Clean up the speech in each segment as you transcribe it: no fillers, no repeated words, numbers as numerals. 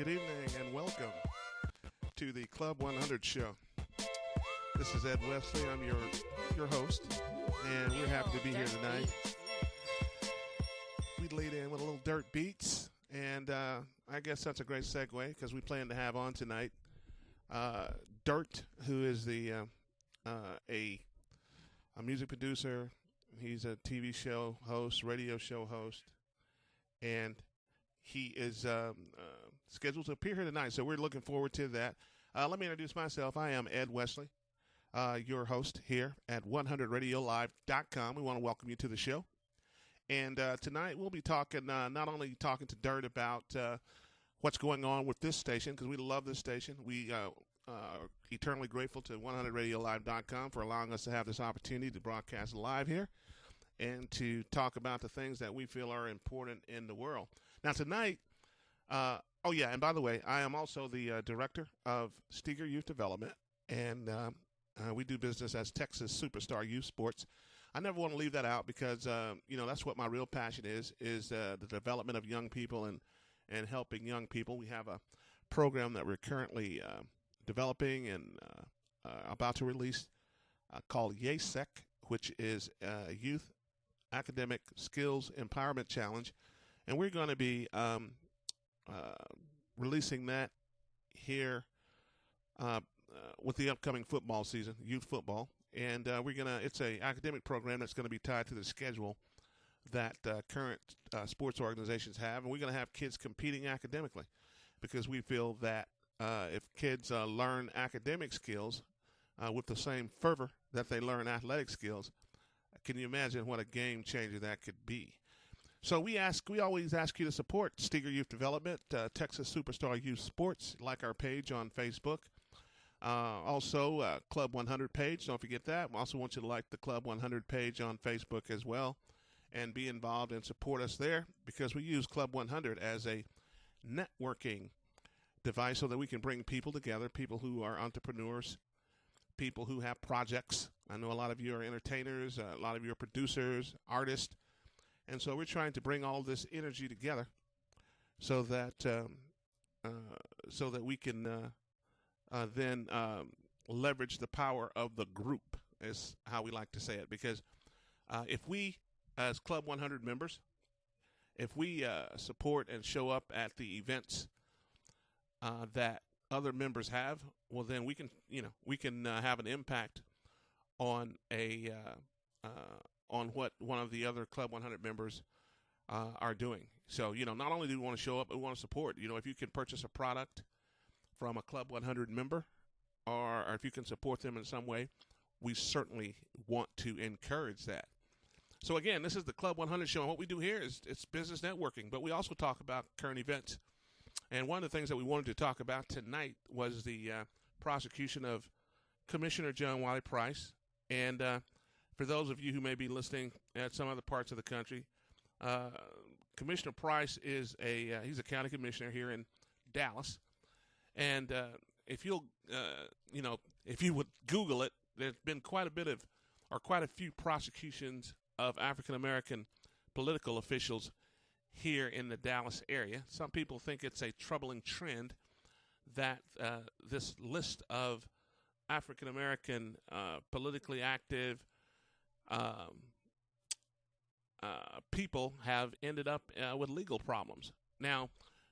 Good evening and welcome to the Club 100 show. This is Ed Wesley. I'm your host, and we're happy to be here tonight. We laid in with a little dirt beats, and I guess that's a great segue because we plan to have on tonight Dirt, who is a music producer. He's a TV show host, radio show host, and he is scheduled to appear here tonight, so we're looking forward to that. Let me introduce myself. I am Ed Wesley, your host here at 100radiolive.com. We want to welcome you to the show. And tonight we'll be talking, not only talking to Dirt about what's going on with this station, because we love this station. We are eternally grateful to 100radiolive.com for allowing us to have this opportunity to broadcast live here and to talk about the things that we feel are important in the world. Now tonight, and by the way, I am also the director of Steger Youth Development, and we do business as Texas Superstar Youth Sports. I never want to leave that out because, that's what my real passion is the development of young people and helping young people. We have a program that we're currently developing and about to release called YASEC, which is Youth Academic Skills Empowerment Challenge. And we're going to be releasing that here with the upcoming football season, youth football. And it's an academic program that's going to be tied to the schedule that current sports organizations have. And we're going to have kids competing academically because we feel that if kids learn academic skills with the same fervor that they learn athletic skills, can you imagine what a game changer that could be? So we always ask you to support Steger Youth Development, Texas Superstar Youth Sports, like our page on Facebook. Also, Club 100 page, don't forget that. We also want you to like the Club 100 page on Facebook as well and be involved and support us there because we use Club 100 as a networking device so that we can bring people together, people who are entrepreneurs, people who have projects. I know a lot of you are entertainers, a lot of you are producers, artists. And so we're trying to bring all this energy together so that we can then leverage the power of the group, is how we like to say it. Because if we, as Club 100 members, if we support and show up at the events that other members have, well, then we can have an impact on on what one of the other Club 100 members are doing. So, not only do we want to show up, but we want to support. If you can purchase a product from a Club 100 member or if you can support them in some way, we certainly want to encourage that. So, again, this is the Club 100 show, and what we do here is it's business networking, but we also talk about current events. And one of the things that we wanted to talk about tonight was the prosecution of Commissioner John Wiley Price. And for those of you who may be listening at some other parts of the country, Commissioner Price is he's a county commissioner here in Dallas. And if you would Google it, there's been quite a few prosecutions of African-American political officials here in the Dallas area. Some people think it's a troubling trend that this list of African-American politically active people have ended up with legal problems. Now,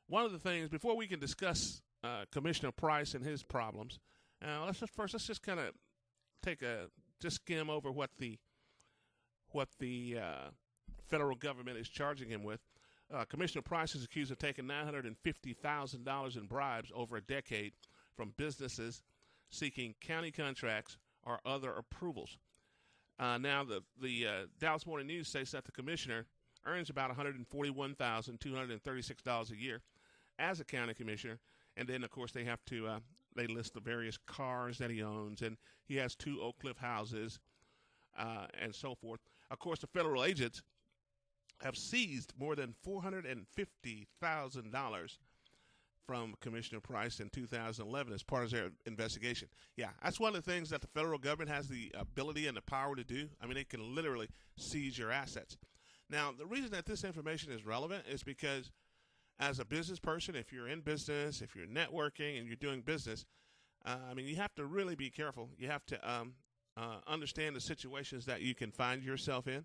one of the things, before we can discuss Commissioner Price and his problems, let's just kind of just skim over what the federal government is charging him with. Commissioner Price is accused of taking $950,000 in bribes over a decade from businesses seeking county contracts or other approvals. Now, the Dallas Morning News states that the commissioner earns about $141,236 a year as a county commissioner, and then, of course, they have to they list the various cars that he owns, and he has 2 Oak Cliff houses and so forth. Of course, the federal agents have seized more than $450,000 from Commissioner Price in 2011 as part of their investigation. Yeah, that's one of the things that the federal government has the ability and the power to do. I mean, it can literally seize your assets. Now, the reason that this information is relevant is because as a business person, if you're in business, if you're networking and you're doing business, I mean, you have to really be careful. You have to understand the situations that you can find yourself in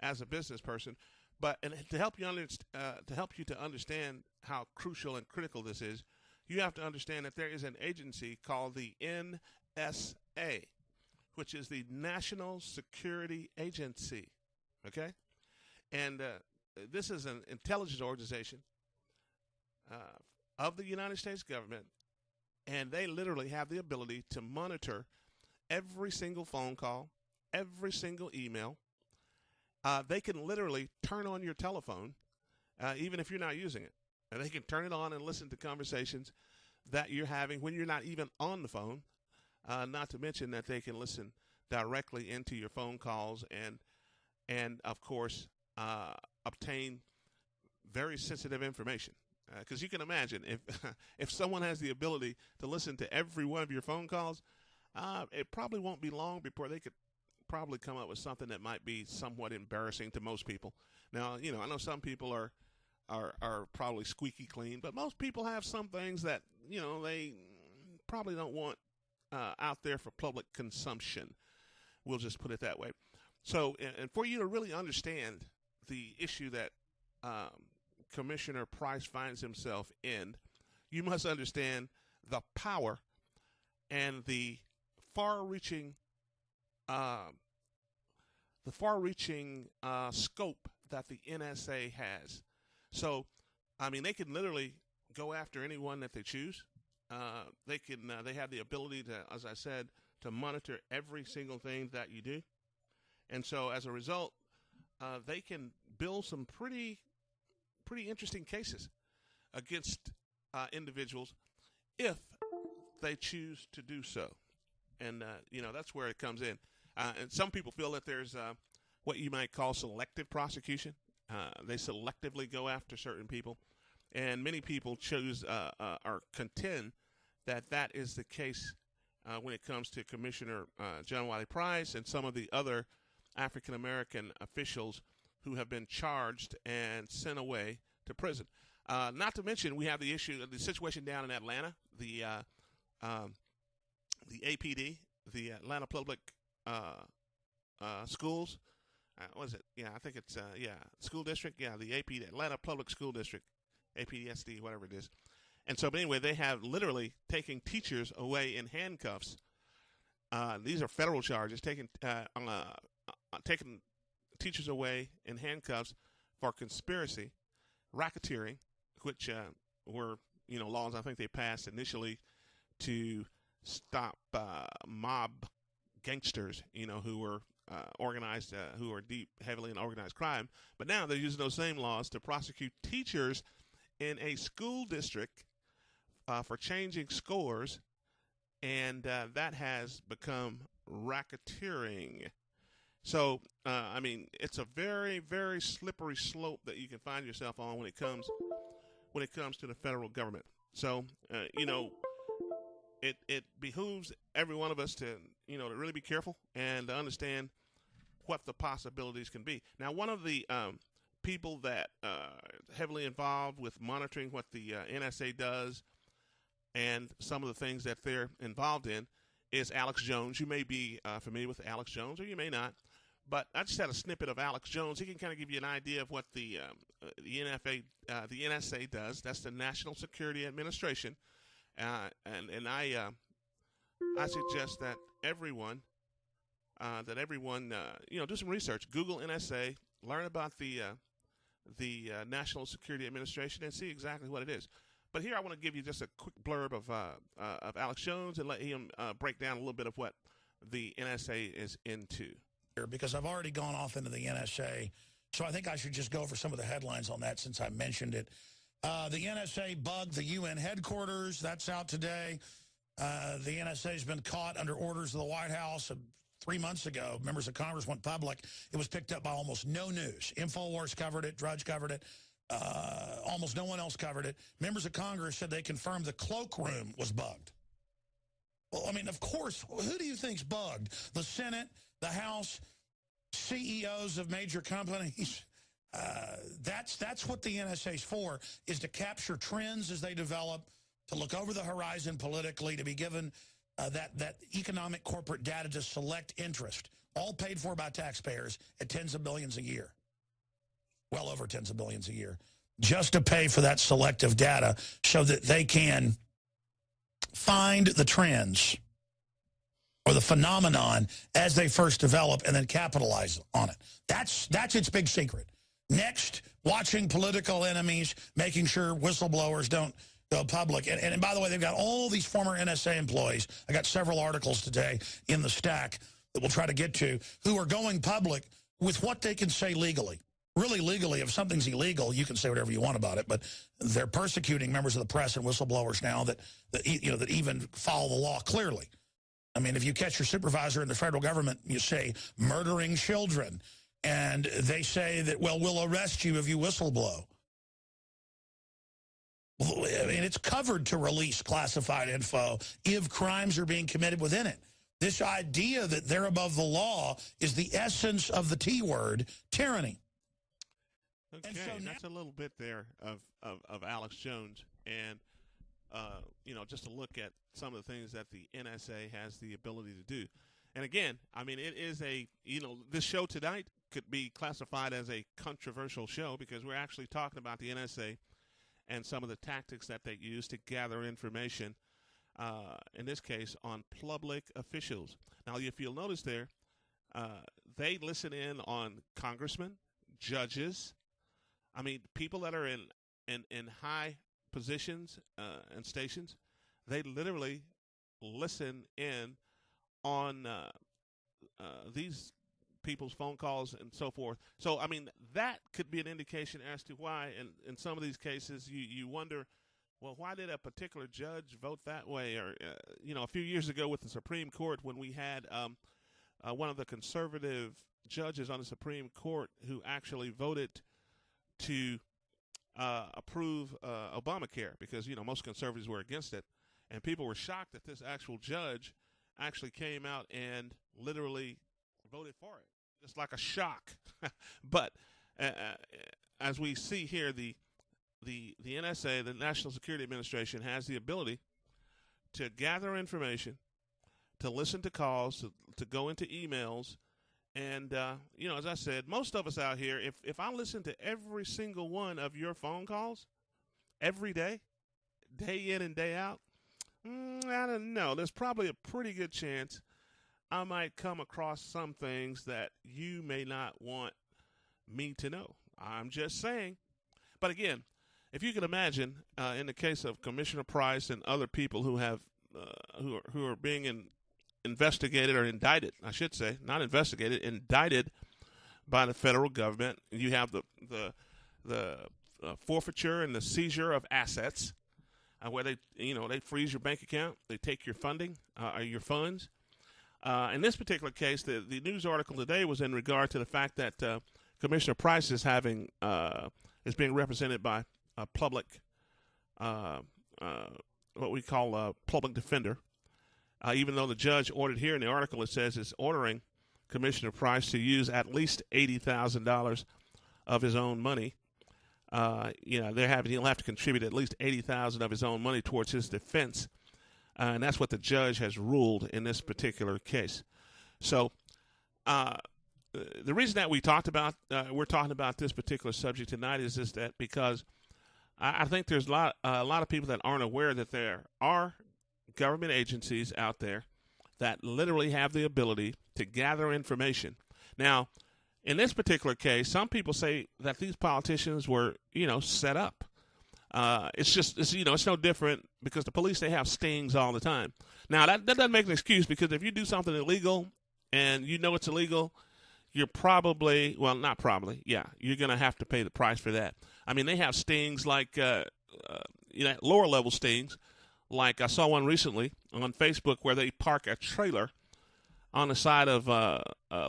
as a business person. But and to help you to understand how crucial and critical this is, you have to understand that there is an agency called the NSA, which is the National Security Agency. Okay, and this is an intelligence organization of the United States government, and they literally have the ability to monitor every single phone call, every single email. They can literally turn on your telephone, even if you're not using it. And they can turn it on and listen to conversations that you're having when you're not even on the phone, not to mention that they can listen directly into your phone calls and of course, obtain very sensitive information. Because you can imagine if someone has the ability to listen to every one of your phone calls, it probably won't be long before they could probably come up with something that might be somewhat embarrassing to most people. Now, I know some people are probably squeaky clean, but most people have some things that, they probably don't want out there for public consumption. We'll just put it that way. So, and for you to really understand the issue that Commissioner Price finds himself in, you must understand the power and the far-reaching scope that the NSA has. So, I mean, they can literally go after anyone that they choose. They have the ability to, as I said, to monitor every single thing that you do. And so, as a result, they can build some pretty interesting cases against individuals if they choose to do so. And, that's where it comes in. And some people feel that there's what you might call selective prosecution. They selectively go after certain people. And many people choose or contend that that is the case when it comes to Commissioner John Wiley Price and some of the other African-American officials who have been charged and sent away to prison. Not to mention, we have the situation down in Atlanta, the APD, the Atlanta Public Schools. What is it? Yeah, I think it's, school district. Yeah, the APD, Atlanta Public School District, APDSD, whatever it is. And so, but anyway, they have literally taken teachers away in handcuffs. These are federal charges, taking teachers away in handcuffs for conspiracy, racketeering, which were, laws I think they passed initially to stop mob gangsters, who were organized, who are deep, heavily in organized crime. But now they're using those same laws to prosecute teachers in a school district for changing scores, and that has become racketeering. So, I mean, it's a very, very slippery slope that you can find yourself on when it comes to the federal government. So, it behooves every one of us to really be careful and to understand what the possibilities can be. Now, one of the people that heavily involved with monitoring what the NSA does and some of the things that they're involved in is Alex Jones. You may be familiar with Alex Jones, or you may not. But I just had a snippet of Alex Jones. He can kind of give you an idea of what the NSA does. That's the National Security Administration, and I suggest that everyone do some research. Google NSA, learn about the National Security Administration, and see exactly what it is. But here I want to give you just a quick blurb of Alex Jones and let him break down a little bit of what the NSA is into. Because I've already gone off into the NSA, so I think I should just go over some of the headlines on that since I mentioned it. The NSA bugged the UN headquarters. That's out today. The NSA has been caught under orders of the White House 3 months ago. Members of Congress went public. It was picked up by almost no news. InfoWars covered it. Drudge covered it. Almost no one else covered it. Members of Congress said they confirmed the cloakroom was bugged. Well, I mean, of course, who do you think's bugged? The Senate, the House, CEOs of major companies. That's what the NSA is for, is to capture trends as they develop, to look over the horizon politically, to be given that economic corporate data to select interest, all paid for by taxpayers at tens of billions a year, well over tens of billions a year, just to pay for that selective data so that they can find the trends or the phenomenon as they first develop and then capitalize on it. That's its big secret. Next, watching political enemies, making sure whistleblowers don't go public. And by the way, they've got all these former NSA employees. I got several articles today in the stack that we'll try to get to, who are going public with what they can say legally. Really legally, if something's illegal, you can say whatever you want about it, but they're persecuting members of the press and whistleblowers now that even follow the law clearly. I mean, if you catch your supervisor in the federal government, you say, murdering children, and they say that, well, we'll arrest you if you whistleblow. I mean, it's covered to release classified info if crimes are being committed within it. This idea that they're above the law is the essence of the T word, tyranny. Okay, so that's a little bit there of Alex Jones. And, just to look at some of the things that the NSA has the ability to do. And again, I mean, it is this show tonight could be classified as a controversial show because we're actually talking about the NSA and some of the tactics that they use to gather information, in this case, on public officials. Now, if you'll notice there, they listen in on congressmen, judges, I mean, people that are in high positions and stations. They literally listen in on these people's phone calls and so forth. So, I mean, that could be an indication as to why, in some of these cases, you wonder, well, why did a particular judge vote that way? Or, a few years ago with the Supreme Court, when we had one of the conservative judges on the Supreme Court who actually voted to approve Obamacare because, most conservatives were against it. And people were shocked that this actual judge actually came out and literally voted for it. Just like a shock. But as we see here, the NSA, the National Security Administration, has the ability to gather information, to listen to calls, to go into emails. And, as I said, most of us out here, if I listen to every single one of your phone calls every day, day in and day out, I don't know. There's probably a pretty good chance I might come across some things that you may not want me to know. I'm just saying. But again, if you can imagine, in the case of Commissioner Price and other people who have who are being investigated or indicted, I should say, not investigated, indicted by the federal government, you have the forfeiture and the seizure of assets. Where they freeze your bank account, they take your funding, your funds. In this particular case, the news article today was in regard to the fact that Commissioner Price is being represented by a public, what we call a public defender. Even though the judge ordered here in the article, it says it's ordering Commissioner Price to use at least $80,000 of his own money. He'll have to contribute at least $80,000 of his own money towards his defense, and that's what the judge has ruled in this particular case. So, the reason that we're talking about this particular subject tonight is just that because I think there's a lot of people that aren't aware that there are government agencies out there that literally have the ability to gather information. Now, in this particular case, some people say that these politicians were, set up. It's no different because the police, they have stings all the time. Now, that doesn't make an excuse because if you do something illegal and you know it's illegal, you're probably, well, not probably, you're going to have to pay the price for that. I mean, they have stings like, lower level stings. Like I saw one recently on Facebook where they park a trailer on the side of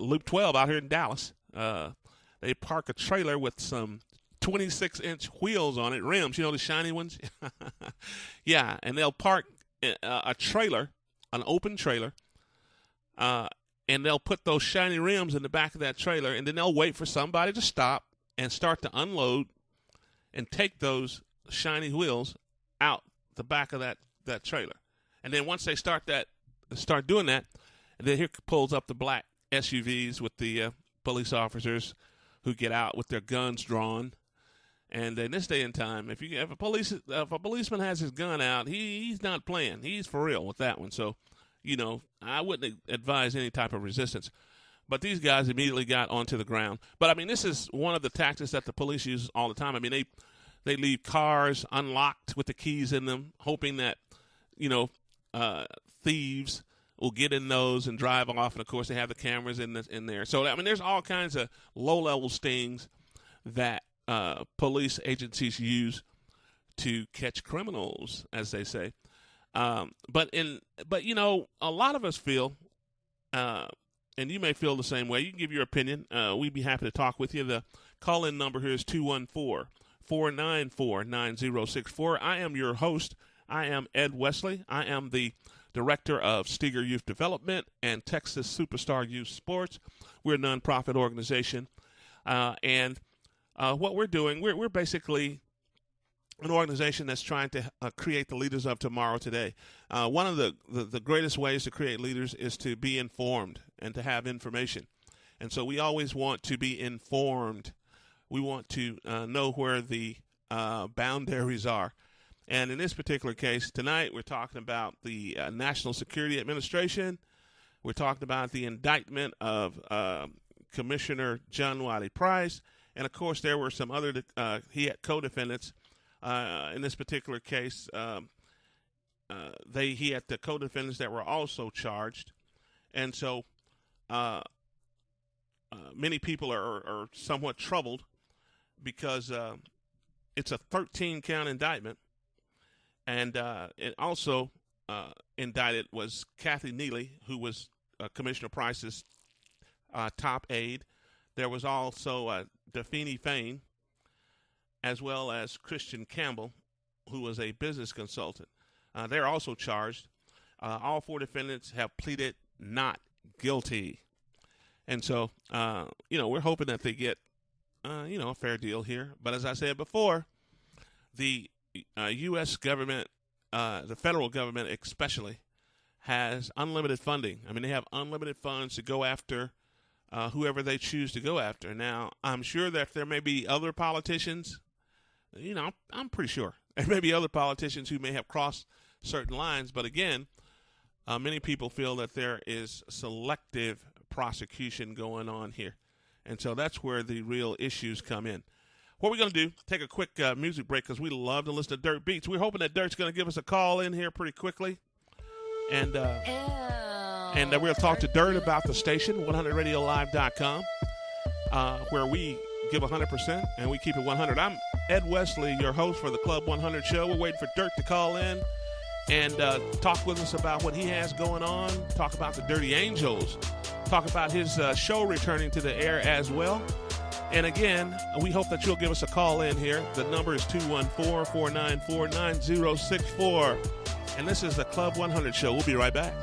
Loop 12 out here in Dallas. They park a trailer with some 26-inch wheels on it, rims, the shiny ones. Yeah, and they'll park a trailer, an open trailer, and they'll put those shiny rims in the back of that trailer, and then they'll wait for somebody to stop and start to unload and take those shiny wheels out the back of that trailer. And then once they start doing that, and then here pulls up the black SUVs with the police officers who get out with their guns drawn. And in this day and time, if a policeman has his gun out, he's not playing. He's for real with that one. So, I wouldn't advise any type of resistance. But these guys immediately got onto the ground. But, I mean, this is one of the tactics that the police use all the time. I mean, they leave cars unlocked with the keys in them, hoping that, thieves will get in those and drive off. And, of course, they have the cameras in there. So, I mean, there's all kinds of low-level stings that police agencies use to catch criminals, as they say. But a lot of us feel, and you may feel the same way. You can give your opinion. We'd be happy to talk with you. The call-in number here is 214-494-9064. I am your host. I am Ed Wesley. I am the Director of Steger Youth Development and Texas Superstar Youth Sports. We're a nonprofit organization. And what we're doing, we're basically an organization that's trying to create the leaders of tomorrow today. One of the greatest ways to create leaders is to be informed and to have information. And so we always want to be informed. We want to know where the boundaries are. And in this particular case, tonight we're talking about the National Security Administration. We're talking about the indictment of Commissioner John Wiley Price. And, of course, there were some other he had co-defendants in this particular case. He had the co-defendants that were also charged. And so many people are somewhat troubled because it's a 13-count indictment. And it also indicted was Kathy Neely, who was Commissioner Price's top aide. There was also Defini Fain, as well as Christian Campbell, who was a business consultant. They're also charged. All four defendants have pleaded not guilty. And so, we're hoping that they get, a fair deal here. But as I said before, the U.S. government, the federal government especially, has unlimited funding. I mean, they have unlimited funds to go after whoever they choose to go after. Now, I'm sure that there may be other politicians, I'm pretty sure. There may be other politicians who may have crossed certain lines. But again, many people feel that there is selective prosecution going on here. And so that's where the real issues come in. What we're going to do, take a quick music break because we love to listen to Dirt Beats. We're hoping that Dirt's going to give us a call in here pretty quickly. And we're going to talk to Dirt about the station, 100radiolive.com, where we give 100% and we keep it 100. I'm Ed Wesley, your host for the Club 100 show. We're waiting for Dirt to call in and talk with us about what he has going on, talk about the Dirty Angels, talk about his show returning to the air as well. And again, we hope that you'll give us a call in here. The number is 214-494-9064. And this is the Club 100 show. We'll be right back.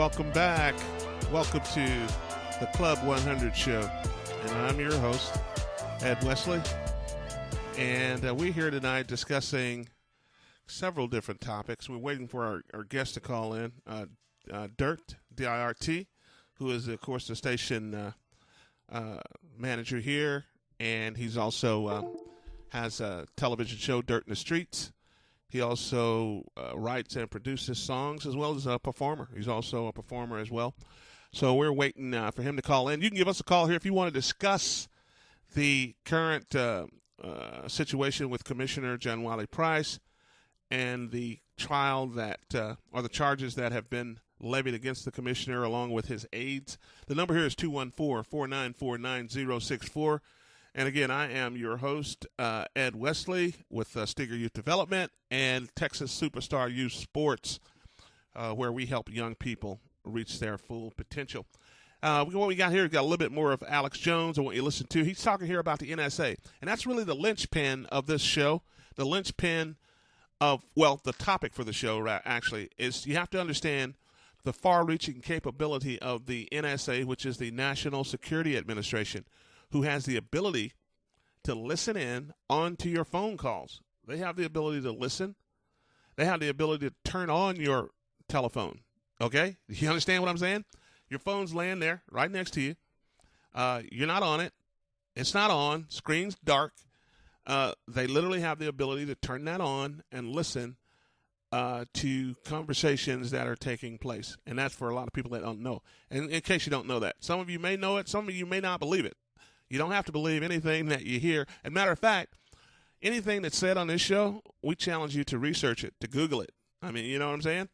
welcome back. Welcome to the Club 100 show. And I'm your host, Ed Wesley. And we're here tonight discussing several different topics. We're waiting for our guest to call in, Dirt, D-I-R-T, who is, of course, the station manager here. And he's also has a television show, Dirt in the Streets. He also writes and produces songs as well as a performer. He's also a performer as well. So we're waiting for him to call in. You can give us a call here if you want to discuss the current situation with Commissioner John Wiley Price and the trial that, or the charges that have been levied against the commissioner along with his aides. The number here is 214-494-9064. And again, I am your host, Ed Wesley, with Steger Youth Development and Texas Superstar Youth Sports, where we help young people reach their full potential. What we got here, we got a little bit more of Alex Jones I want you to listen to. He's talking here about the NSA, and that's really the linchpin of this show. The linchpin of, well, the topic for the show, actually, is you have to understand the far-reaching capability of the NSA, which is the National Security Administration, who has the ability to listen in onto your phone calls. They have the ability to listen. They have the ability to turn on your telephone. Okay? You understand what I'm saying? Your phone's laying there right next to you. You're not on it. It's not on. Screen's dark. They literally have the ability to turn that on and listen to conversations that are taking place. And that's for a lot of people that don't know. And in case you don't know that, some of you may know it. Some of you may not believe it. You don't have to believe anything that you hear. As a matter of fact, anything that's said on this show, we challenge you to research it, to Google it. I mean, you know what I'm saying?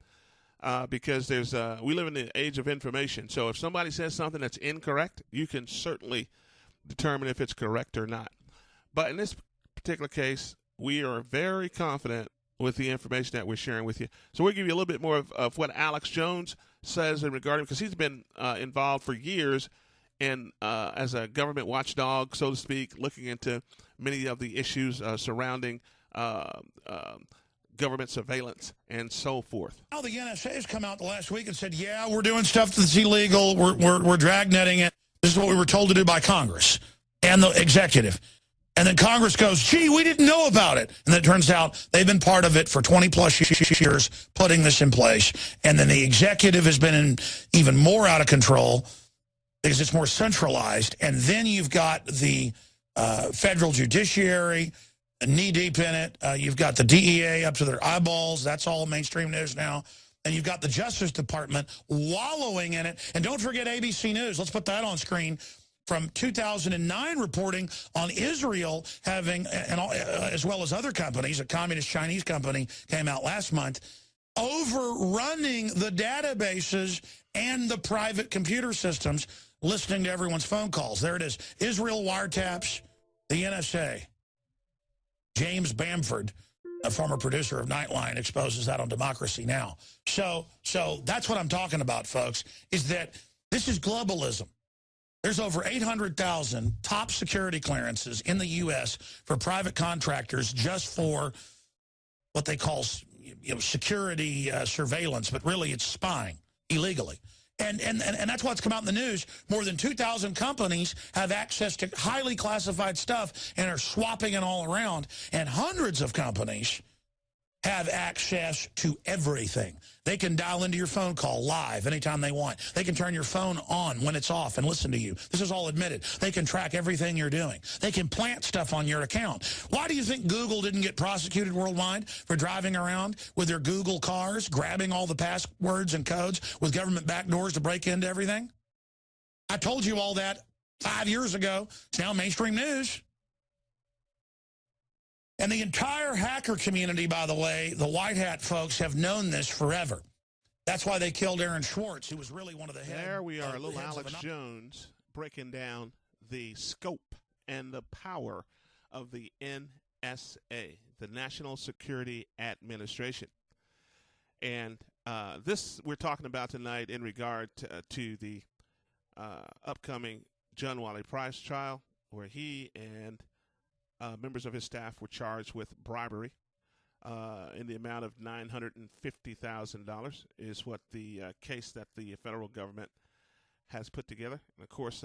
Because there's we live in the age of information. So if somebody says something that's incorrect, you can certainly determine if it's correct or not. But in this particular case, we are very confident with the information that we're sharing with you. So we'll give you a little bit more of what Alex Jones says in regarding, because he's been involved for years and as a government watchdog, so to speak, looking into many of the issues surrounding government surveillance and so forth. Now the NSA has come out the last week and said, yeah, we're doing stuff that's illegal. We're dragnetting it. This is what we were told to do by Congress and the executive. And then Congress goes, gee, we didn't know about it. And then it turns out they've been part of it for 20-plus years, putting this in place. And then the executive has been even more out of control because it's more centralized. And then you've got the federal judiciary knee-deep in it. You've got the DEA up to their eyeballs. That's all mainstream news now. And you've got the Justice Department wallowing in it. And don't forget ABC News. Let's put that on screen. From 2009 reporting on Israel having, as well as other companies, a communist Chinese company came out last month, overrunning the databases and the private computer systems, listening to everyone's phone calls. There it is. Israel wiretaps the NSA. James Bamford, a former producer of Nightline, exposes that on Democracy Now! So that's what I'm talking about, folks, is that this is globalism. There's over 800,000 top security clearances in the U.S. for private contractors just for what they call security surveillance, but really it's spying illegally. And that's what's come out in the news. More than 2,000 companies have access to highly classified stuff and are swapping it all around. And hundreds of companies have access to everything. They can dial into your phone call live anytime they want. They can turn your phone on when it's off and listen to you. This is all admitted. They can track everything you're doing. They can plant stuff on your account. Why do you think Google didn't get prosecuted worldwide for driving around with their Google cars, grabbing all the passwords and codes with government backdoors to break into everything? I told you all that 5 years ago. It's now mainstream news. And the entire hacker community, by the way, the white hat folks have known this forever. That's why they killed Aaron Swartz, who was really one of the heads. There we are, little Alex Jones breaking down the scope and the power of the NSA, the National Security Administration. And this we're talking about tonight in regard to the upcoming John Wiley Price trial, where he and members of his staff were charged with bribery in the amount of $950,000 is what the case that the federal government has put together. And of course,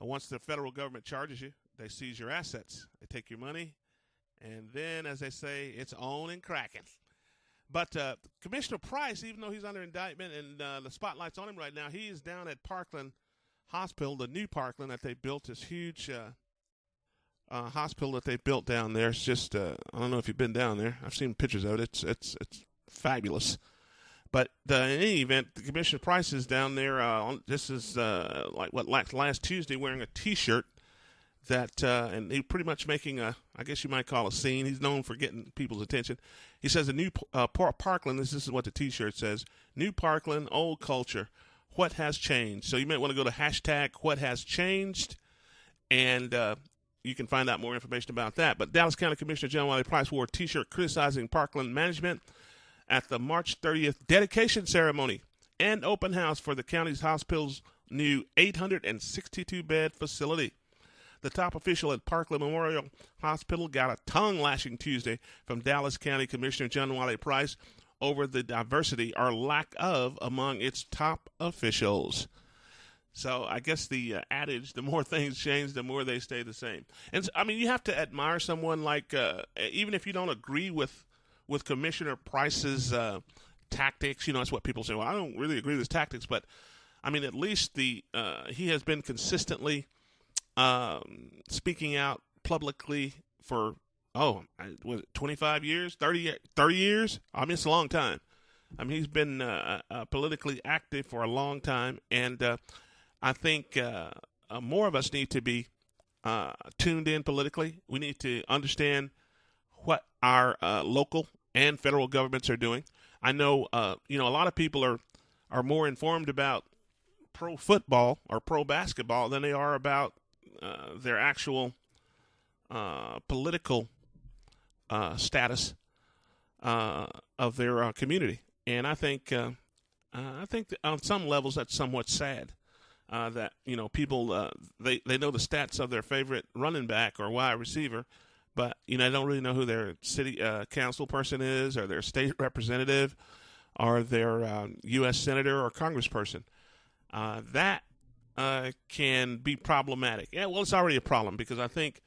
once the federal government charges you, they seize your assets. They take your money, and then, as they say, it's on and cracking. But Commissioner Price, even though he's under indictment and the spotlight's on him right now, he is down at Parkland Hospital, the new Parkland that they built, this huge hospital that they built down there. It's just, I don't know if you've been down there. I've seen pictures of it. It's fabulous. But in any event, the Commissioner Price is down there. This is last Tuesday, wearing a T-shirt that, and he's pretty much making I guess you might call a scene. He's known for getting people's attention. He says, "A new Parkland." This is what the T-shirt says: "New Parkland, old culture. What has changed?" So you might want to go to hashtag What Has Changed, and you can find out more information about that. But Dallas County Commissioner John Wiley Price wore a T-shirt criticizing Parkland management at the March 30th dedication ceremony and open house for the county's hospital's new 862-bed facility. The top official at Parkland Memorial Hospital got a tongue-lashing Tuesday from Dallas County Commissioner John Wiley Price over the diversity or lack of among its top officials. So I guess the adage, the more things change, the more they stay the same. And I mean, you have to admire someone like, even if you don't agree with Commissioner Price's tactics, that's what people say. Well, I don't really agree with his tactics, but I mean, at least he has been consistently speaking out publicly for, was it 25 years, 30 years? I mean, it's a long time. I mean, he's been politically active for a long time, and I think more of us need to be tuned in politically. We need to understand what our local and federal governments are doing. I know, a lot of people are more informed about pro football or pro basketball than they are about their actual political status of their community. And I think that on some levels that's somewhat sad. That people they know the stats of their favorite running back or wide receiver, but they don't really know who their city council person is, or their state representative, or their U.S. senator or congressperson. That can be problematic. Yeah, well, it's already a problem because I think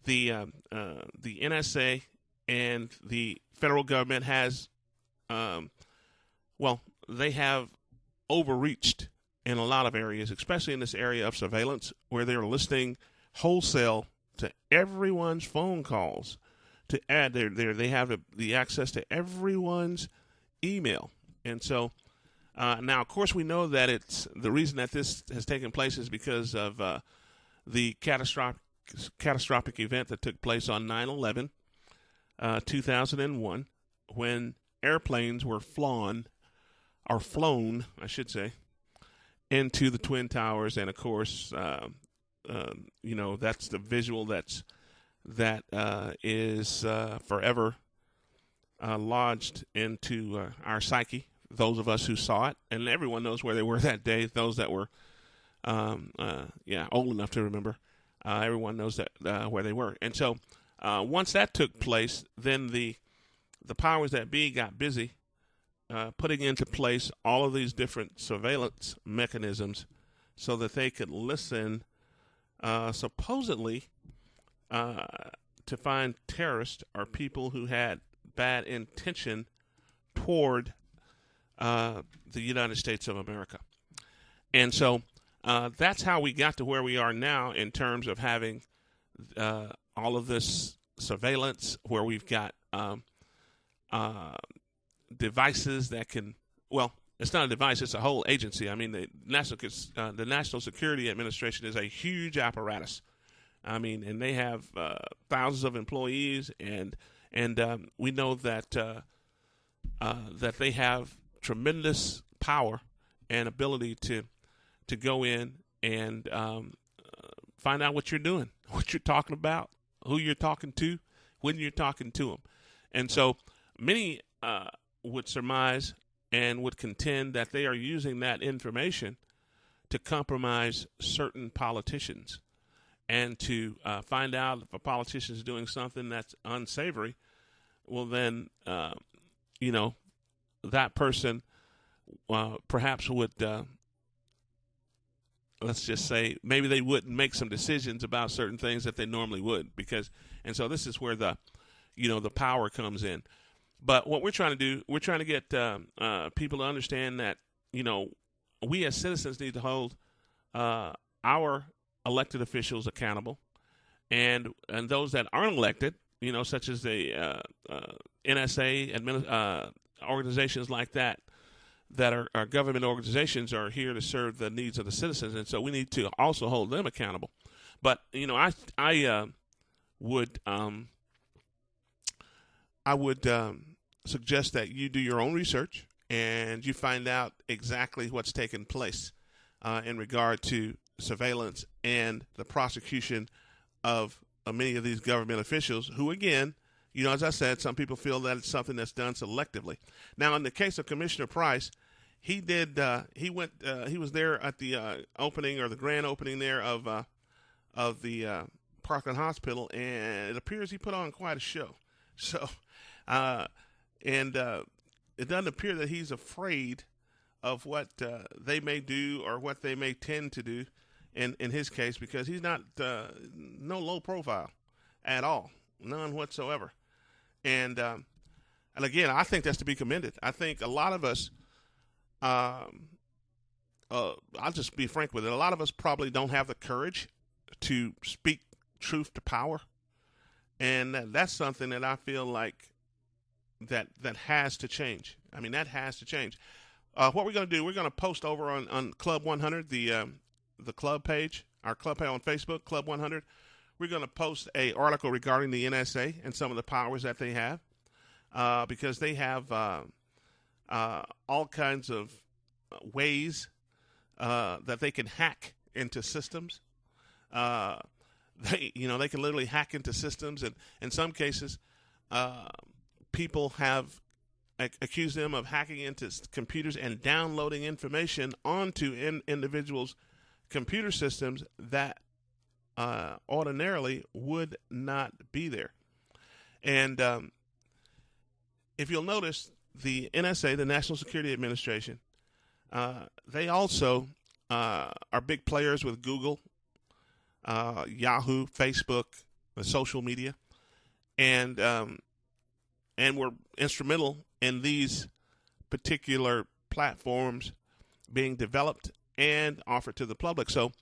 the NSA and the federal government has, they have overreached in a lot of areas, especially in this area of surveillance, where they're listening wholesale to everyone's phone calls. To add, they have the access to everyone's email, and so now, of course, we know that it's the reason that this has taken place is because of the catastrophic event that took place on 9/11, 2001, when airplanes were flown, I should say, into the Twin Towers, and of course, that's the visual that is forever lodged into our psyche. Those of us who saw it, and everyone knows where they were that day. Those that were, old enough to remember, everyone knows that where they were. And so, once that took place, then the powers that be got busy putting into place all of these different surveillance mechanisms so that they could listen, supposedly, to find terrorists or people who had bad intention toward the United States of America. And so that's how we got to where we are now in terms of having all of this surveillance, where we've got devices that can, it's not a device, it's a whole agency. I mean, the National Security Administration is a huge apparatus. I mean, and they have thousands of employees, and we know that that they have tremendous power and ability to go in and find out what you're doing, what you're talking about, who you're talking to, when you're talking to them. And so many would surmise and would contend that they are using that information to compromise certain politicians and to find out if a politician is doing something that's unsavory, well then, that person perhaps would, let's just say, maybe they wouldn't make some decisions about certain things that they normally would, and so this is where the power comes in. But what we're trying to do, we're trying to get people to understand that, we as citizens need to hold our elected officials accountable, and those that aren't elected, such as the NSA, organizations like that are government organizations, are here to serve the needs of the citizens, and so we need to also hold them accountable. But I would suggest that you do your own research and you find out exactly what's taken place in regard to surveillance and the prosecution of many of these government officials who, again, as I said, some people feel that it's something that's done selectively. Now, in the case of Commissioner Price, he was there at the opening, or the grand opening there of the Parkland Hospital, and it appears he put on quite a show. So, it doesn't appear that he's afraid of what they may do or what they may tend to do in his case, because he's not no low profile at all, none whatsoever. And again, I think that's to be commended. I think a lot of us, I'll just be frank with it, a lot of us probably don't have the courage to speak truth to power. And that's something that I feel like that has to change. I mean, that has to change. What we're going to do, we're going to post over on Club 100, the club page, our club page on Facebook, Club 100. We're going to post a article regarding the NSA and some of the powers that they have, because they have all kinds of ways that they can hack into systems. They can literally hack into systems, and in some cases, people have accused them of hacking into computers and downloading information onto individuals' computer systems that ordinarily would not be there. And if you'll notice, the NSA, the National Security Administration, they also are big players with Google, Yahoo, Facebook, social media, and were instrumental in these particular platforms being developed and offered to the public. So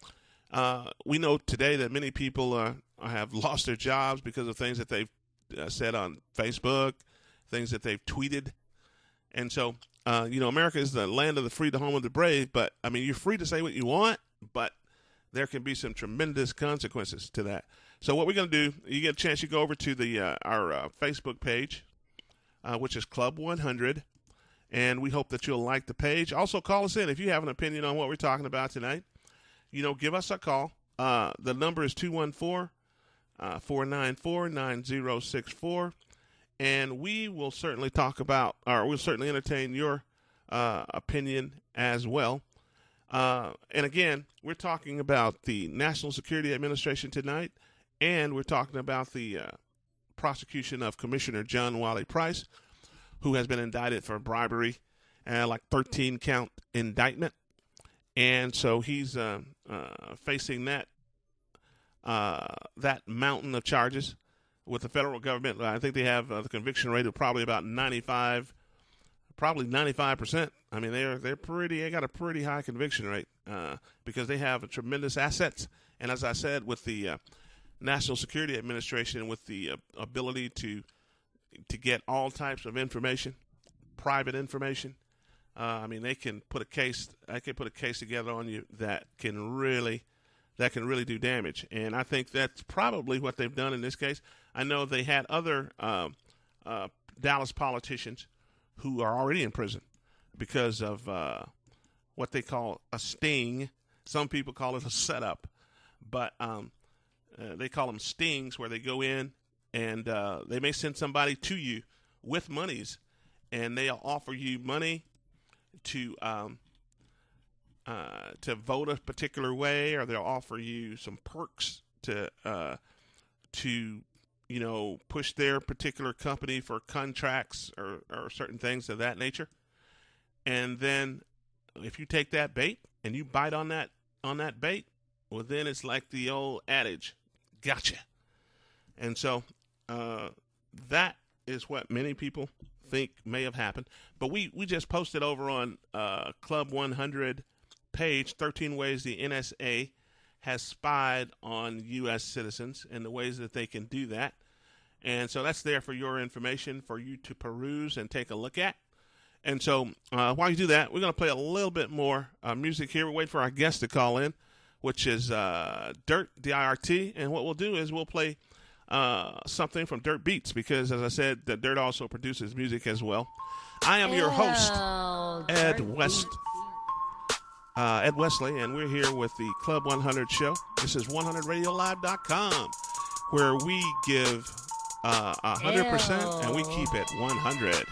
we know today that many people have lost their jobs because of things that they've said on Facebook, things that they've tweeted. And so, America is the land of the free, the home of the brave. But, I mean, you're free to say what you want, but there can be some tremendous consequences to that. So what we're going to do, you get a chance, you go over to our Facebook page, which is Club 100, and we hope that you'll like the page. Also, call us in if you have an opinion on what we're talking about tonight. Give us a call. The number is 214-494-9064, and we will certainly we'll certainly entertain your opinion as well. And again, we're talking about the National Security Administration tonight, and we're talking about the prosecution of Commissioner John Wiley Price, who has been indicted for bribery, like 13-count indictment. And so he's facing that mountain of charges with the federal government. I think they have the conviction rate of probably about 95%. I mean, they got a pretty high conviction rate because they have tremendous assets. And as I said, with the National Security Administration, with the ability to get all types of information, private information, I mean, they can put a case. I can put a case together on you that can really do damage. And I think that's probably what they've done in this case. I know they had other Dallas politicians who are already in prison because of what they call a sting. Some people call it a setup, but they call them stings, where they go in and they may send somebody to you with monies, and they'll offer you money to vote a particular way, or they'll offer you some perks to push their particular company for contracts or certain things of that nature. And then if you take that bait and you bite on that bait, well, then it's like the old adage, gotcha. And so that is what many people think may have happened. But we just posted over on Club 100 page 13 ways the NSA has spied on U.S. citizens and the ways that they can do that. And so that's there for your information for you to peruse and take a look at. And so while you do that, we're going to play a little bit more music here. We're waiting for our guest to call in, which is Dirt, D-I-R-T. And what we'll do is we'll play something from Dirt Beats because, as I said, the Dirt also produces music as well. I am your host, Ed Wesley, and we're here with the Club 100 show. This is 100radiolive.com, where we give 100% and we keep it 100.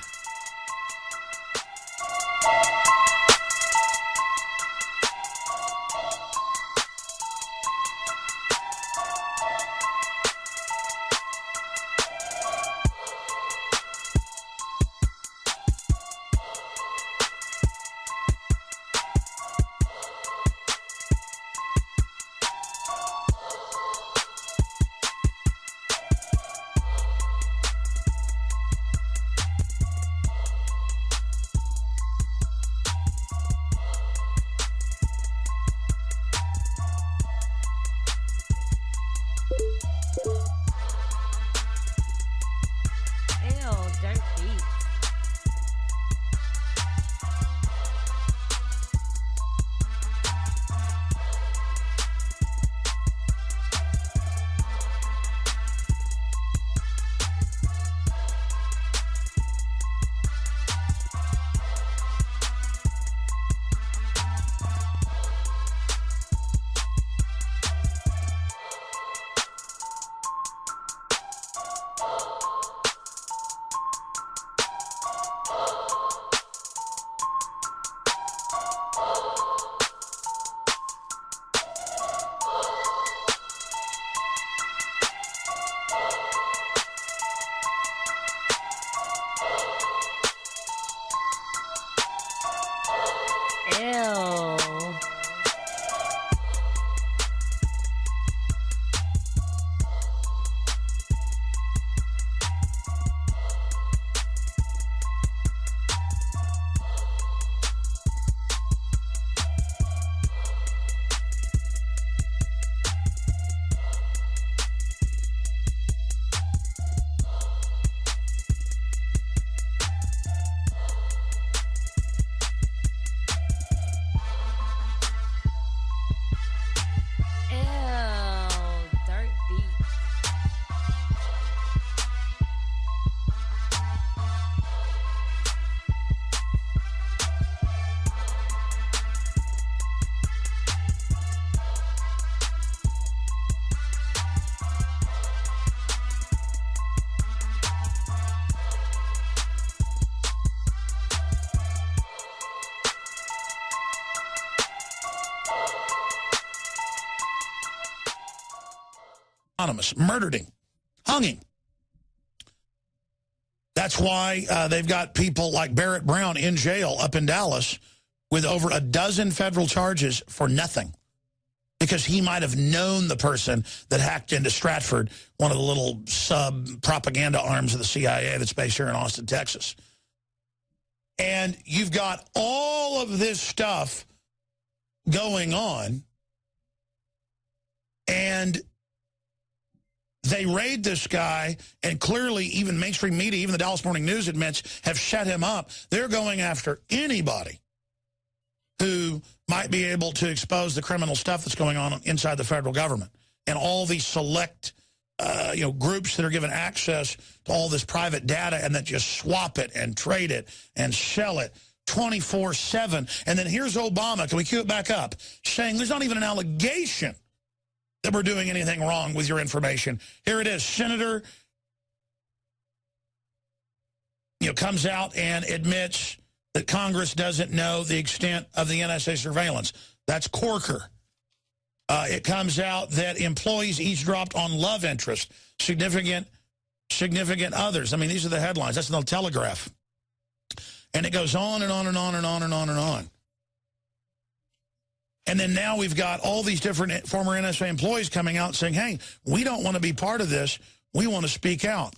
Murdered him, hung him. That's why they've got people like Barrett Brown in jail up in Dallas with over a dozen federal charges for nothing because he might have known the person that hacked into Stratford, one of the little sub-propaganda arms of the CIA that's based here in Austin, Texas. And you've got all of this stuff going on, and they raid this guy, and clearly even mainstream media, even the Dallas Morning News admits, have shut him up. They're going after anybody who might be able to expose the criminal stuff that's going on inside the federal government. And all these select groups that are given access to all this private data and that just swap it and trade it and sell it 24/7. And then here's Obama, can we cue it back up, saying there's not even an allegation that we're doing anything wrong with your information. Here it is. Senator comes out and admits that Congress doesn't know the extent of the NSA surveillance. That's Corker. It comes out that employees eavesdropped on love interest. Significant significant others. I mean, these are the headlines. That's in the Telegraph. And it goes on and on and on and on and on and on. And then now we've got all these different former NSA employees coming out saying, hey, we don't want to be part of this. We want to speak out.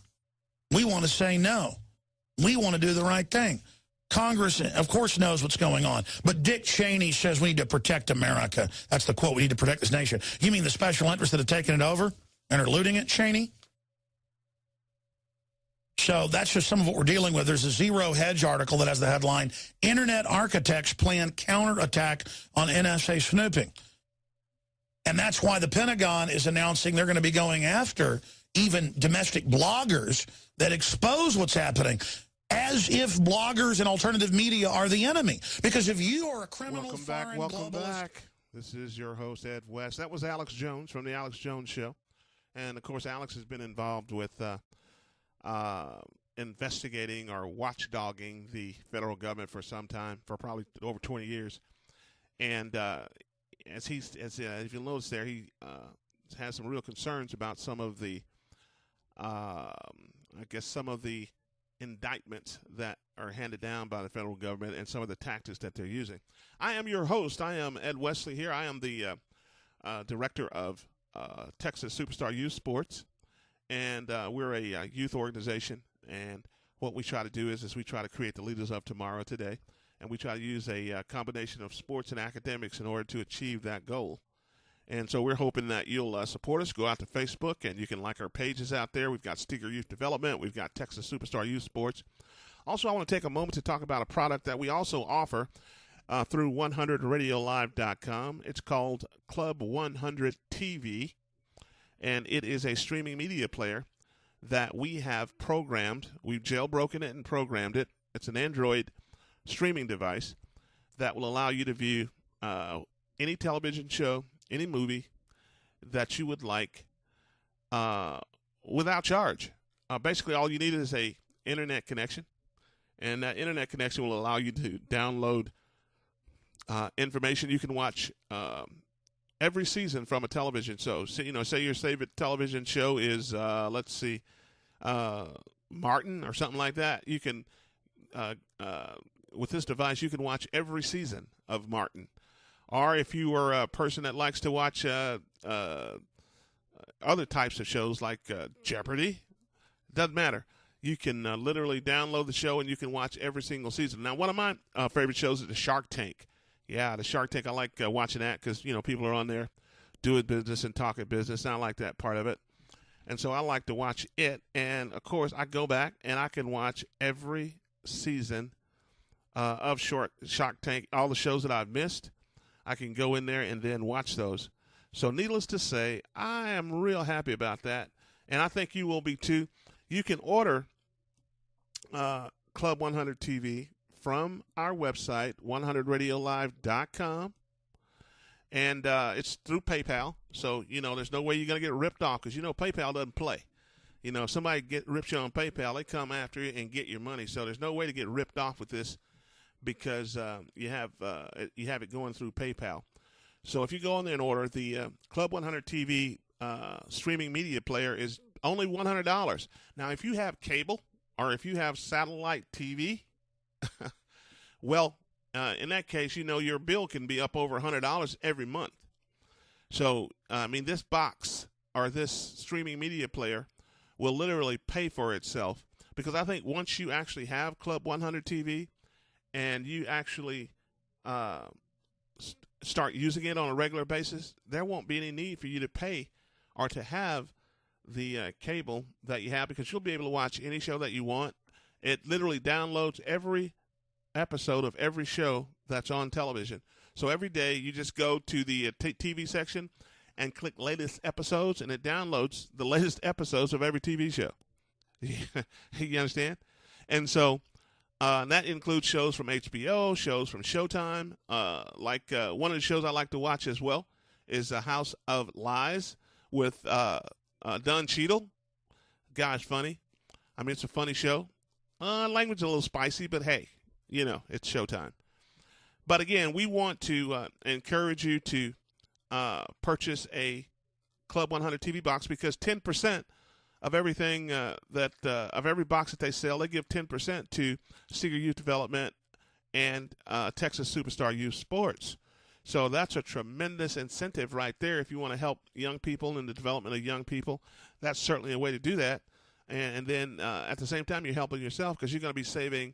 We want to say no. We want to do the right thing. Congress, of course, knows what's going on. But Dick Cheney says we need to protect America. That's the quote. We need to protect this nation. You mean the special interests that have taken it over and are looting it, Cheney? So that's just some of what we're dealing with. There's a Zero Hedge article that has the headline, Internet Architects Plan Counterattack on NSA Snooping. And that's why the Pentagon is announcing they're going to be going after even domestic bloggers that expose what's happening, as if bloggers and alternative media are the enemy. Because if you are a criminal foreign Welcome globalist... back. This is your host, Ed West. That was Alex Jones from The Alex Jones Show. And, of course, Alex has been involved with investigating or watchdogging the federal government for some time, for probably over 20 years. And if you'll notice there, he has some real concerns about some of the, some of the indictments that are handed down by the federal government and some of the tactics that they're using. I am your host. I am Ed Wesley here. I am the director of Texas Superstar Youth Sports, and we're a youth organization. And what we try to do is we try to create the leaders of tomorrow today, and we try to use a combination of sports and academics in order to achieve that goal. And so we're hoping that you'll support us. Go out to Facebook, and you can like our pages out there. We've got Steger Youth Development. We've got Texas Superstar Youth Sports. Also, I want to take a moment to talk about a product that we also offer through 100radiolive.com. It's called Club 100 TV, and it is a streaming media player that we have programmed. We've jailbroken it and programmed it. It's an Android streaming device that will allow you to view any television show, any movie that you would like without charge. Basically, all you need is a internet connection, and that internet connection will allow you to download information. You can watch every season from a television show. So, say your favorite television show is, Martin or something like that. You can, with this device, you can watch every season of Martin. Or if you are a person that likes to watch other types of shows like Jeopardy, doesn't matter. You can literally download the show and you can watch every single season. Now, one of my favorite shows is the Shark Tank. Yeah, the Shark Tank, I like watching that because, people are on there doing business and talking business, and I like that part of it. And so I like to watch it. And, of course, I go back and I can watch every season of Shark Tank, all the shows that I've missed. I can go in there and then watch those. So needless to say, I am real happy about that, and I think you will be too. You can order Club 100 TV from our website, 100radiolive.com, and it's through PayPal. So, there's no way you're going to get ripped off because, PayPal doesn't play. If somebody rips you on PayPal, they come after you and get your money. So there's no way to get ripped off with this because you have it going through PayPal. So if you go on there and order, the Club 100 TV streaming media player is only $100. Now, if you have cable or if you have satellite TV, well, in that case, your bill can be up over $100 every month. So, this box or this streaming media player will literally pay for itself because I think once you actually have Club 100 TV and you actually start using it on a regular basis, there won't be any need for you to pay or to have the cable that you have because you'll be able to watch any show that you want. It literally downloads every episode of every show that's on television. So every day you just go to the TV section and click latest episodes, and it downloads the latest episodes of every TV show. You understand? And so that includes shows from HBO, shows from Showtime. One of the shows I like to watch as well is House of Lies with Don Cheadle. Guy's funny. It's a funny show. Language is a little spicy, but hey, it's Showtime. But again, we want to encourage you to purchase a Club 100 TV box because 10% of everything of every box that they sell, they give 10% to Steger Youth Development and Texas Superstar Youth Sports. So that's a tremendous incentive right there. If you want to help young people in the development of young people, that's certainly a way to do that. And then at the same time, you're helping yourself because you're going to be saving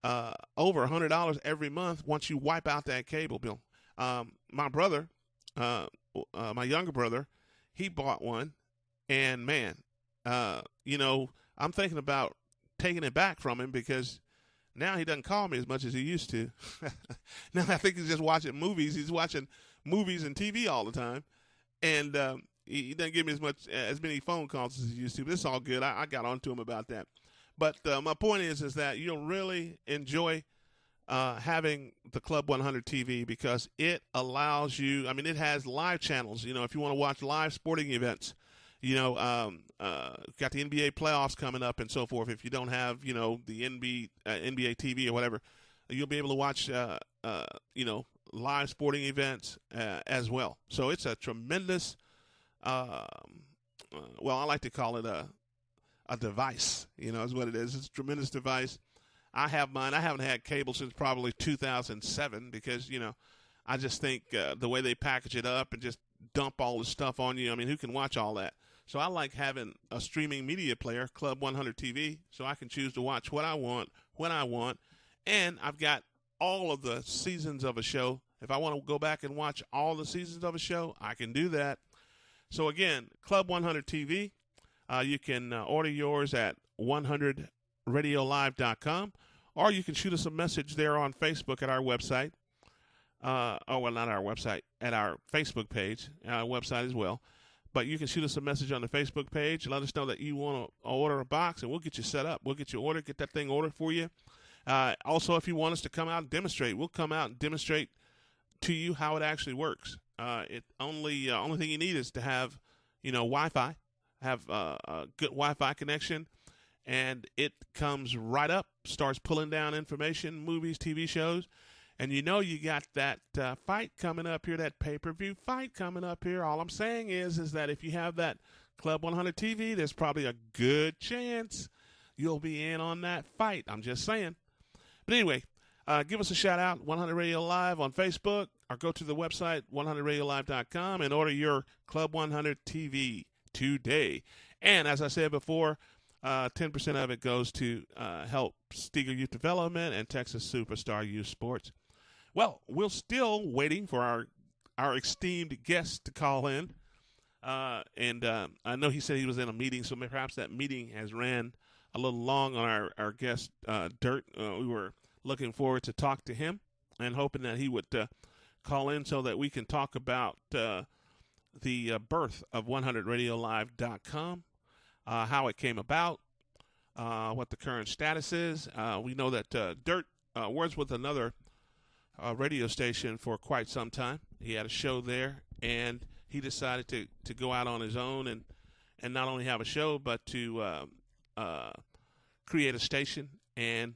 over $100 every month once you wipe out that cable bill. My brother, my younger brother, he bought one, and man, I'm thinking about taking it back from him because now he doesn't call me as much as he used to. Now I think he's just watching movies. He's watching movies and TV all the time, and he doesn't give me as many phone calls as he used to. But it's all good. I got on to him about that. But my point is that you'll really enjoy having the Club 100 TV because it allows you. I mean, it has live channels. If you want to watch live sporting events. Got the NBA playoffs coming up and so forth. If you don't have, the NBA TV or whatever, you'll be able to watch, live sporting events as well. So it's a tremendous, I like to call it a device, is what it is. It's a tremendous device. I have mine. I haven't had cable since probably 2007 because, I just think the way they package it up and just dump all the stuff on you. I mean, who can watch all that? So I like having a streaming media player, Club 100 TV, so I can choose to watch what I want, when I want. And I've got all of the seasons of a show. If I want to go back and watch all the seasons of a show, I can do that. So again, Club 100 TV, you can order yours at 100radiolive.com, or you can shoot us a message there on Facebook at our website. Not our website, at our Facebook page, our website as well. But you can shoot us a message on the Facebook page. Let us know that you want to order a box, and we'll get you set up. We'll get you ordered, get that thing ordered for you. Also, if you want us to come out and demonstrate, we'll come out and demonstrate to you how it actually works. Only thing you need is to have, Wi-Fi, have a good Wi-Fi connection, and it comes right up, starts pulling down information, movies, TV shows. And you got that fight coming up here, that pay-per-view fight coming up here. All I'm saying is that if you have that Club 100 TV, there's probably a good chance you'll be in on that fight. I'm just saying. But anyway, give us a shout-out, 100 Radio Live on Facebook, or go to the website, 100radiolive.com, and order your Club 100 TV today. And as I said before, 10% of it goes to help Steger Youth Development and Texas Superstar Youth Sports. Well, we're still waiting for our esteemed guest to call in. And I know he said he was in a meeting, so perhaps that meeting has ran a little long on our guest, Dirt. We were looking forward to talk to him and hoping that he would call in so that we can talk about the birth of 100radiolive.com, how it came about, what the current status is. We know that Dirt works with another radio station for quite some time. He had a show there, and he decided to go out on his own and not only have a show, but to create a station and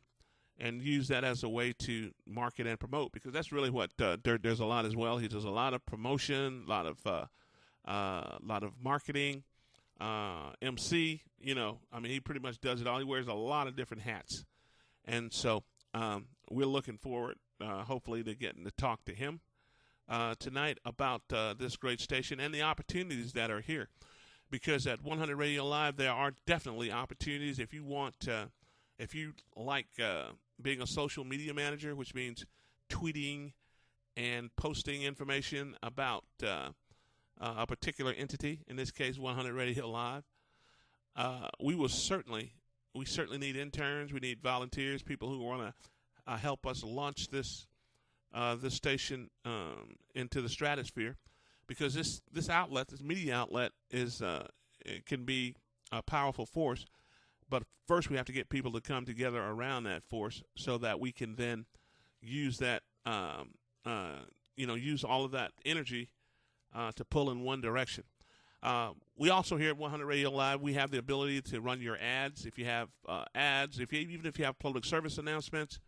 use that as a way to market and promote, because that's really what Dirt does a lot as well. He does a lot of promotion, a lot of marketing, MC. He pretty much does it all. He wears a lot of different hats, and so we're looking forward, hopefully, to getting to talk to him tonight about this great station and the opportunities that are here. Because at 100 Radio Live, there are definitely opportunities. If you like being a social media manager, which means tweeting and posting information about a particular entity, in this case 100 Radio Live, we certainly need interns. We need volunteers, people who want to help us launch this station into the stratosphere, because this media outlet it can be a powerful force. But first, we have to get people to come together around that force so that we can then use that, use all of that energy to pull in one direction. We also here at 100 Radio Live, we have the ability to run your ads. If you have ads, even if you have public service announcements,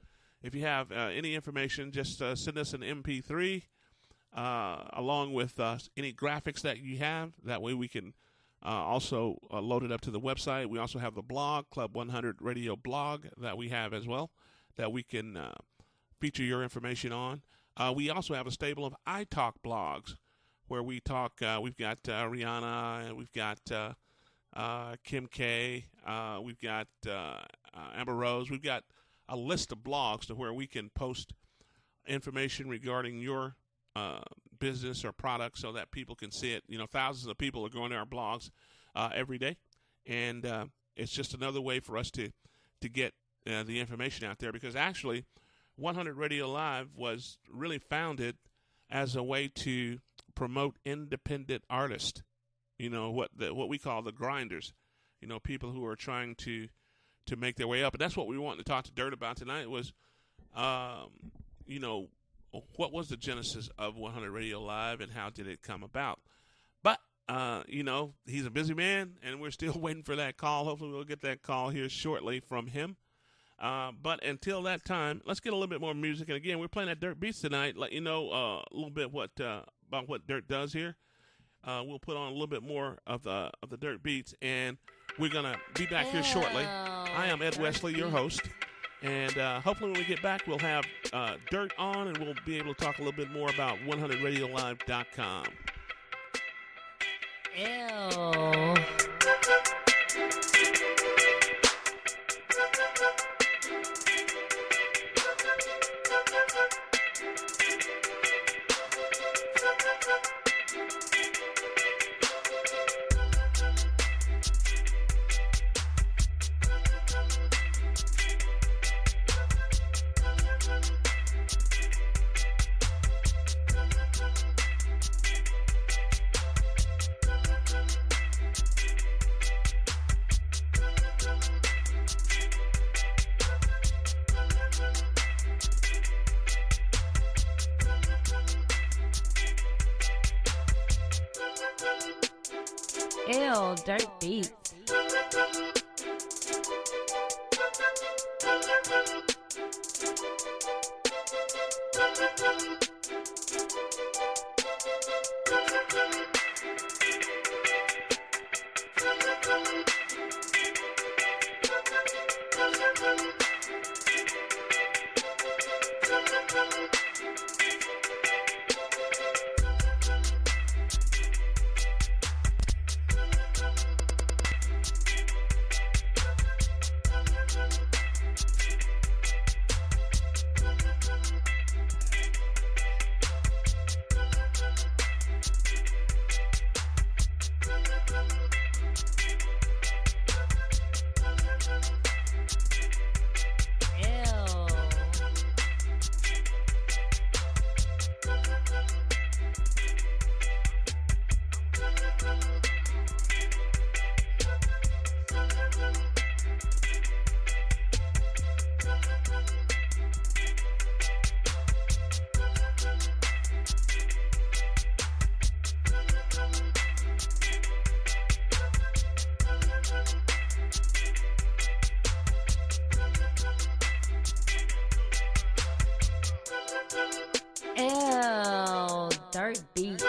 if you have any information, just send us an MP3 along with any graphics that you have. That way we can also loaded up to the website. We also have the blog, Club 100 Radio blog, that we have as well, that we can feature your information on. We also have a stable of iTalk blogs where we talk. We've got Rihanna, and we've got Kim K, we've got Amber Rose. We've got a list of blogs to where we can post information regarding your business or product so that people can see it. You know, thousands of people are going to our blogs every day, and it's just another way for us to get the information out there, because actually 100 Radio Live was really founded as a way to promote independent artists, you know, what we call the grinders, you know, people who are trying to make their way up. And that's what we wanted to talk to Dirt about tonight was, you know, what was the genesis of 100 Radio Live and how did it come about? But, you know, he's a busy man, and we're still waiting for that call. Hopefully we'll get that call here shortly from him. But until that time, let's get a little bit more music. And again, we're playing at Dirt Beats tonight. Let you know a little bit about what Dirt does here. We'll put on a little bit more of the Dirt Beats, and we're gonna be back here shortly. I am Ed Wesley, your host, and hopefully when we get back, we'll have Dirt on, and we'll be able to talk a little bit more about 100radiolive.com. Ew. Ew, Dirt Beats. Ew, Dirt Beats.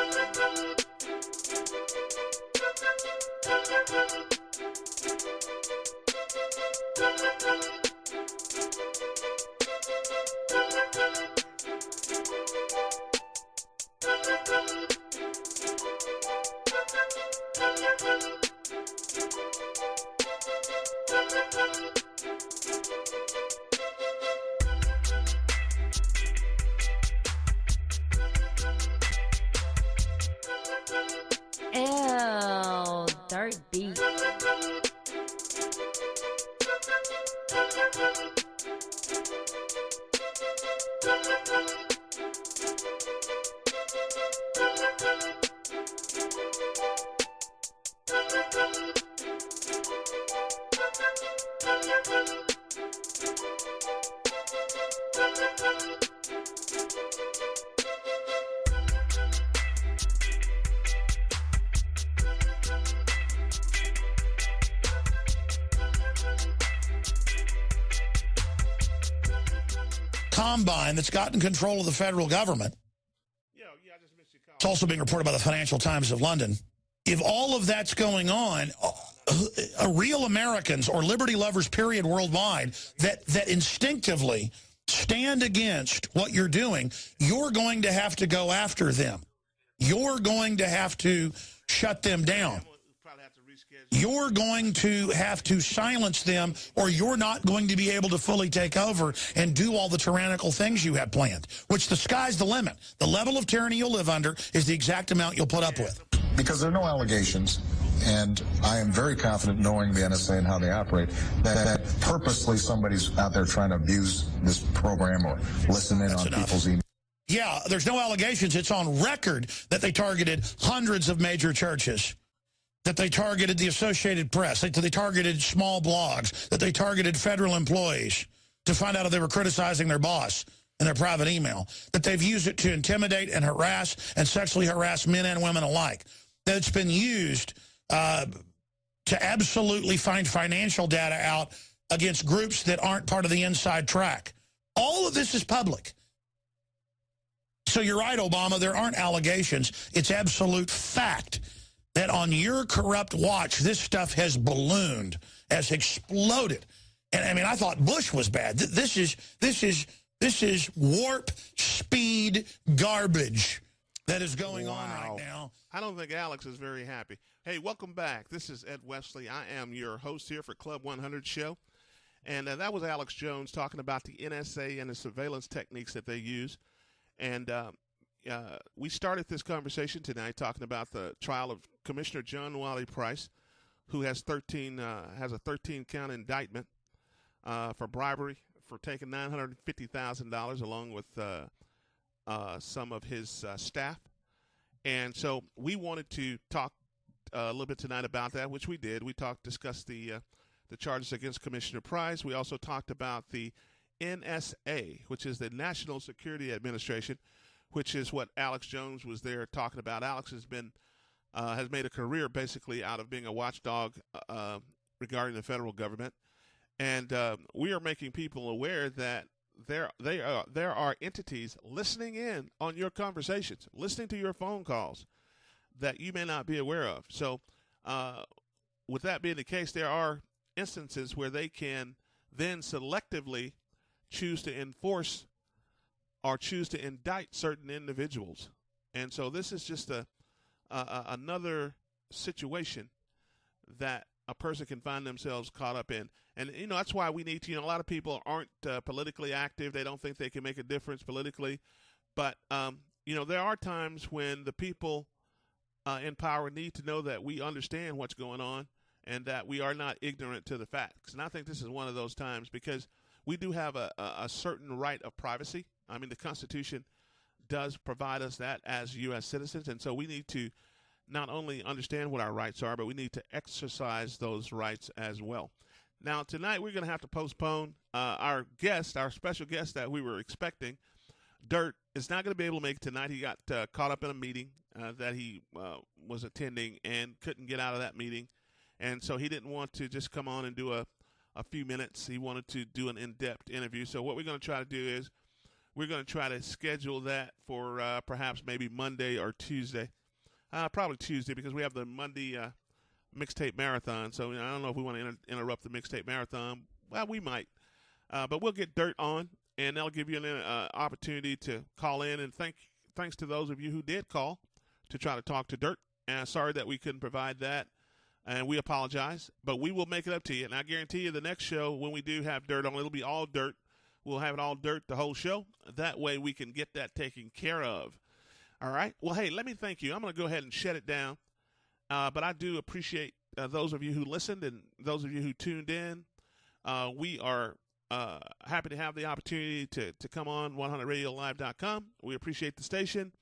Ew, Dirt Beats. Combine that's gotten control of the federal government. Yeah, I just missed your call. It's also being reported by the Financial Times of London. if all of that's going on, real Americans or liberty lovers, period, worldwide, that instinctively stand against what you're doing, you're going to have to go after them. You're going to have to shut them down. You're going to have to silence them, or you're not going to be able to fully take over and do all the tyrannical things you have planned, which the sky's the limit. The level of tyranny you'll live under is the exact amount you'll put up with. Because there are no allegations, and I am very confident, knowing the NSA and how they operate, that purposely somebody's out there trying to abuse this program or listen in on people's emails. Yeah, there's no allegations. It's on record that they targeted hundreds of major churches, that they targeted the Associated Press, that they targeted small blogs, that they targeted federal employees to find out if they were criticizing their boss in their private email, that they've used it to intimidate and harass and sexually harass men and women alike, that it's been used to absolutely find financial data out against groups that aren't part of the inside track. All of this is public. So you're right, Obama, there aren't allegations. It's absolute fact that on your corrupt watch, this stuff has ballooned, has exploded. And I mean, I thought Bush was bad. This is warp speed garbage that is going on right now. I don't think Alex is very happy. Hey, welcome back. This is Ed Wesley. I am your host here for Club 100 Show. And that was Alex Jones talking about the NSA and the surveillance techniques that they use. And we started this conversation tonight talking about the trial of Commissioner John Wiley Price, who has a 13-count indictment for bribery for taking $950,000 along with some of his staff. And so we wanted to talk a little bit tonight about that, which we did. We discussed the charges against Commissioner Price. We also talked about the NSA, which is the National Security Administration, which is what Alex Jones was there talking about. Alex has made a career basically out of being a watchdog regarding the federal government, and we are making people aware that there are entities listening in on your conversations, listening to your phone calls that you may not be aware of. So, with that being the case, there are instances where they can then selectively choose to enforce or choose to indict certain individuals. And so this is just another situation that a person can find themselves caught up in. And, that's why we need to, a lot of people aren't politically active. They don't think they can make a difference politically. But, there are times when the people in power need to know that we understand what's going on and that we are not ignorant to the facts. And I think this is one of those times because we do have a certain right of privacy. I mean, the Constitution does provide us that as U.S. citizens, and so we need to not only understand what our rights are, but we need to exercise those rights as well. Now, tonight we're going to have to postpone our special guest that we were expecting. Dirt is not going to be able to make it tonight. He got caught up in a meeting that he was attending and couldn't get out of that meeting, and so he didn't want to just come on and do a few minutes. He wanted to do an in-depth interview. So what we're going to try to do is we're going to try to schedule that for perhaps maybe Monday or Tuesday. Probably Tuesday because we have the Monday mixtape marathon. So I don't know if we want to interrupt the mixtape marathon. Well, we might. But we'll get Dirt on, and that'll give you an opportunity to call in. And thanks to those of you who did call to try to talk to Dirt. Sorry that we couldn't provide that. And we apologize, but we will make it up to you. And I guarantee you the next show, when we do have Dirt on, it'll be all Dirt. We'll have it all Dirt the whole show. That way we can get that taken care of. All right? Well, hey, let me thank you. I'm going to go ahead and shut it down. But I do appreciate those of you who listened and those of you who tuned in. We are happy to have the opportunity to come on 100radiolive.com. We appreciate the station.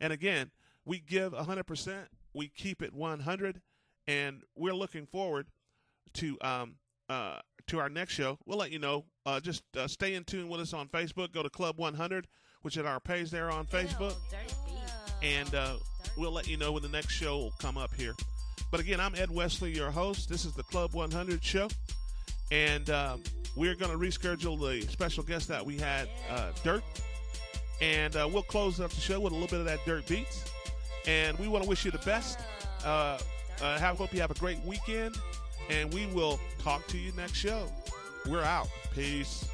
And, again, we give 100%. We keep it 100. And we're looking forward to our next show. We'll let you know. Just stay in tune with us on Facebook. Go to Club 100, which is our page there on Facebook. And we'll let you know when the next show will come up here. But again, I'm Ed Wesley, your host. This is the Club 100 show. And we're going to reschedule the special guest that we had, Dirt. And we'll close up the show with a little bit of that Dirt Beats. And we want to wish you the best. Hope you have a great weekend, and we will talk to you next show. We're out. Peace.